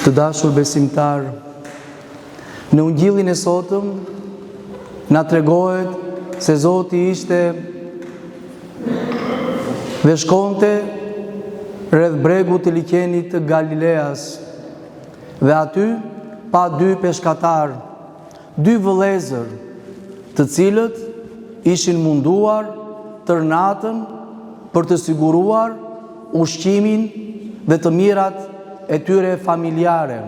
Të dashur besimtar, në ungjillin e sotëm na tregohet se Zoti ishte dhe shkonte rreth bregut të liqenit të Galileas dhe aty pa dy peshkatar, dy vëllezër, të cilët ishin munduar tërnatën për të siguruar ushqimin dhe të mirat e tyre familjare.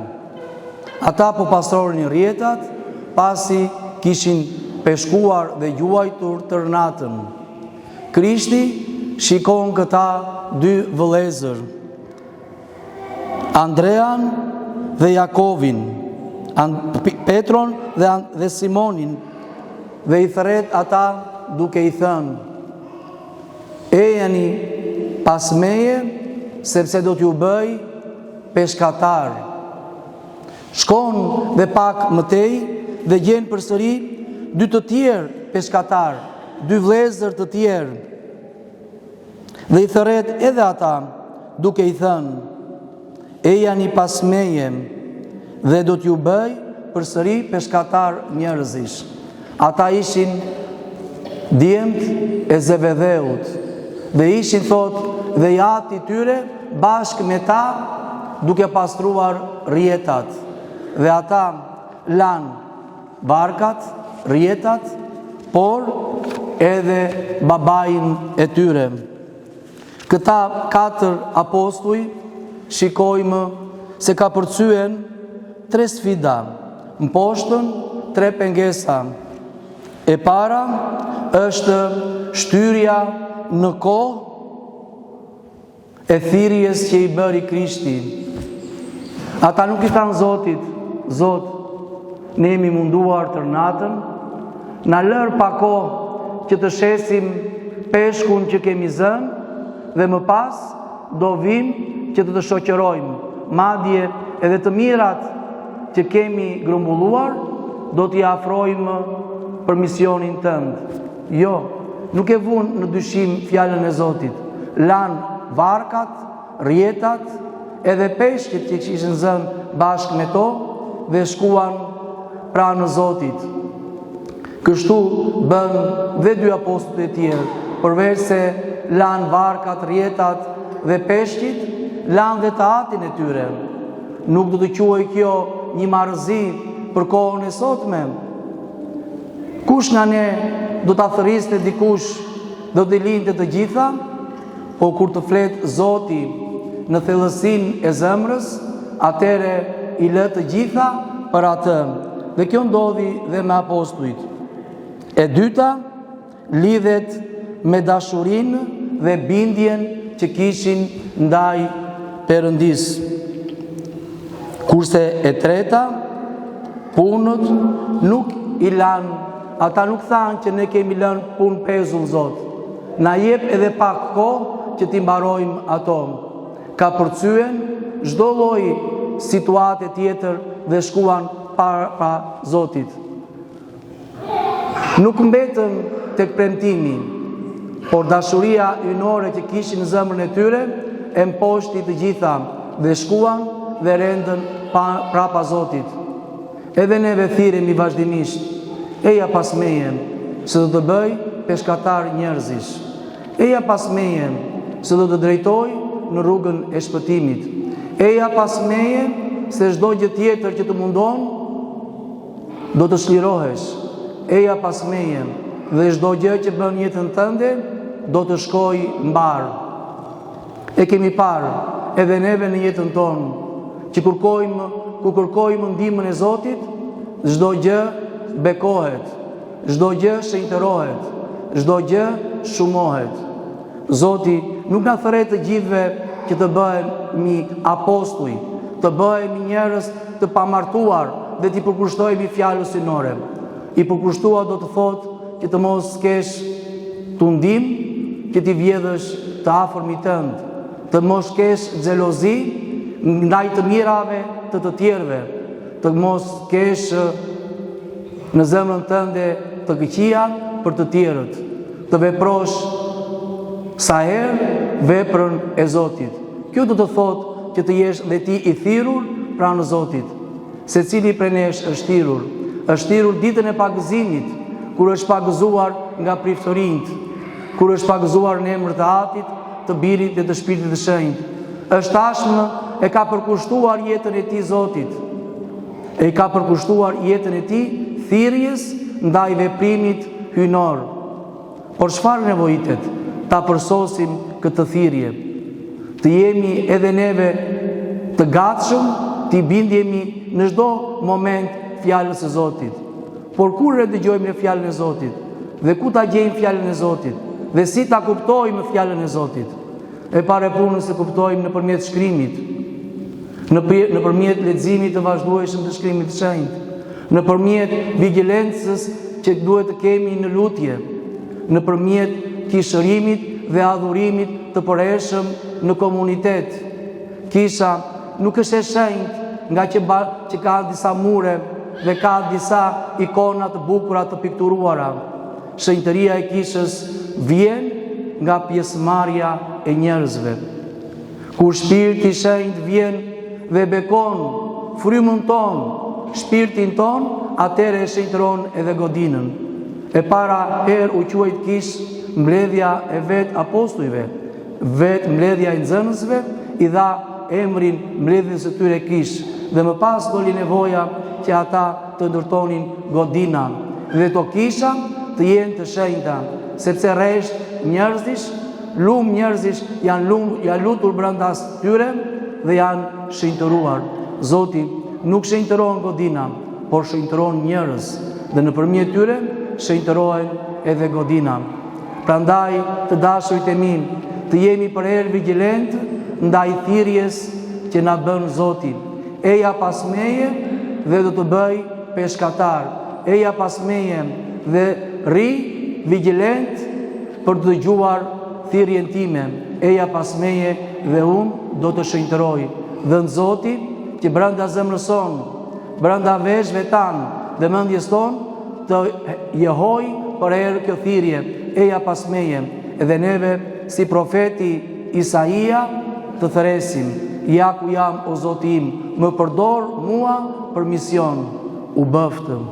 Ata po pastronin rjetat pasi kishin peshkuar dhe gjuajtur tërnatën. Krishti shikon këta dy vëllezër, Andrean dhe Jakovin, Petron dhe Simonin, dhe i thret ata duke i thënë: ejeni pas meje, sepse do t'ju bëj peshkatar. Shkon dhe pak mëtej dhe gjen përsëri dy të tjerë peshkatar, dy vëllezër të tjerë. Dhe i thret edhe ata duke i thënë: ejani pas meje dhe do t'ju bëj përsëri peshkatar njerëzish. Ata ishin djemt e Zebedeut dhe ishin, thot, dhe jati tyre bashkë me ta duke pastruar rjetat. Dhe ata lanë barkat, rjetat, por edhe babain e tyre. Këta 4 apostuj shikojmë se ka përcyen 3 sfida, mposhtën 3 pengesa. E para është shtyrja në kohë e thirrjes që i bëri Krishti. Ata nuk i thanë Zotit: Zot, ne jemi munduar tërnatën, na lër pa kohë që të shesim peshkun që kemi zënë dhe më pas do vim që të shoqërojmë. Madje edhe të mirat që kemi grumbulluar do t'i afrojmë për misionin tënd. Jo, nuk e vun në dyshim fjalën e Zotit. Lanë varkat, rjetat, edhe peshqit që ishin zënë bashkë me to dhe shkuan pranë Zotit. Kështu bën dhe 2 apostujt e tjerë, përveç se lanë varkat, rjetat dhe peshqit, lanë dhe të atin e tyre. Nuk do të quaj kjo një marrëzi për kohën e sotme. Kush nga ne do ta thërriste dikush do të linte të gjitha, po kur të flet Zoti në thellësinë e zemrës, atëre i lë të gjitha për atë. Dhe kjo ndodhi dhe me apostujt. E dyta lidhet me dashurinë dhe bindjen që kishin ndaj Perëndis. Kurse e treta, punët nuk i lanë. Ata nuk thanë që ne kemi lënë punë pezull, Zot. Na jep edhe pak kohë që t'i mbarojmë ato. Ka përcyen çdo lloj situate tjetër dhe shkuan para Zotit. Nuk mbetën tek premtimi, por dashuria ynore që kishin në zemrën e tyre e mposhti të gjitha dhe shkuan dhe rendën prapa Zotit. Edhe neve thirremi vazhdimisht: eja pas meje, se do të bëj peshkatar njerëzish. Eja pas meje, se do të drejtoj në rrugën e shpëtimit. Eja pas meje, se çdo gjë tjetër që të mundon, do të shlirohesh. Eja pas meje, dhe çdo gjë që bën jetën tënde, do të shkoj mbar. E kemi parë edhe neve në jetën tonë, që kur kërkojmë ndihmën e Zotit, çdo gjë bekohet, çdo gjë shenjtërohet, çdo gjë shumohet. Zoti nuk na thret të gjithëve që të bëhemi apostuj, të bëhemi njerëz të pamartuar dhe t'i përkushtojmë fjalës synore. I përkushtuar do të thotë që të mos kesh tundim, që t'i vjedhësh të afërmit tënd, të mos kesh xhelozi ndaj të mirave të të tjerëve, të mos kesh në zemrën tënde të këqija për të tjerët, të veprosh sa herë veprën e Zotit. Kjo do të thotë që të jesh dhe ti i thirrur pranë Zotit. Secili prej nesh është thirrur ditën e pagëzimit, kur është pagëzuar nga priftërinjt, kur është pagëzuar në emër të Atit, të Birit dhe të Shpirtit të Shenjtë. Është tashmë e ka përkushtuar jetën e tij Zotit. E ka përkushtuar jetën e tij thirrjes ndaj veprimit hyjnor. Por çfarë nevojitet? Ta përsosim këtë thirrje. Të jemi edhe neve të gatshëm, të bindjemi në çdo moment fjalës së Zotit. Por kur e dëgjojmë në fjalën e Zotit? Dhe ku ta gjejmë fjalën e Zotit? Dhe si ta kuptojmë fjalën e Zotit? E pare punës se kuptojmë nëpërmjet shkrimit, nëpërmjet leximit të vazhdueshëm të shkrimit të shenjtë, nëpërmjet vigjilencës që duhet të kemi në lutje, nëpërmjet kishërimit dhe adhurimit të përhershëm në komunitet. Kisha nuk është e shenjtë nga që ka disa mure dhe ka disa ikona të bukura të pikturuara. Shenjtëria e kishës vjen nga pjesëmarrja e njerëzve. Kur Shpirti i Shenjtë vjen dhe bekon frymën ton, shpirtin ton, atëherë e shenjtëron edhe godinën. E para herë u quajt kishë mbledhja e vet apostujve, vet mbledhja e nxënësve i dha emrin mbledhjes së tyre kishë, dhe më pas doli nevoja që ata të ndërtonin godina dhe to kisha të jenë të shenjta, sepse rresht njerëzish, lumë njerëzish janë lutur brenda tyre dhe janë shenjtëruar. Zoti nuk shenjtëron godina, por shenjtëron njerëz dhe nëpërmjet tyre shenjtërohen edhe godina. Prandaj, të dashurit e mi, të jemi përherë vigjilent ndaj thirrjes që na bën Zoti. Eja pas meje dhe do të bëj peshkatar. Eja pas meje dhe ri vigjilent për të dëgjuar thirrjen time. Eja pas meje dhe unë do të shenjtëroj. Dhe në Zoti që brenda zemrës son, brenda veshëve tan dhe mendjes ton të jehoj për herë kjo thirrje, eja pas meje, edhe neve si profeti Isaia të thëresim: ja ku jam o Zoti im, më përdor mua për mision, u bëftëm.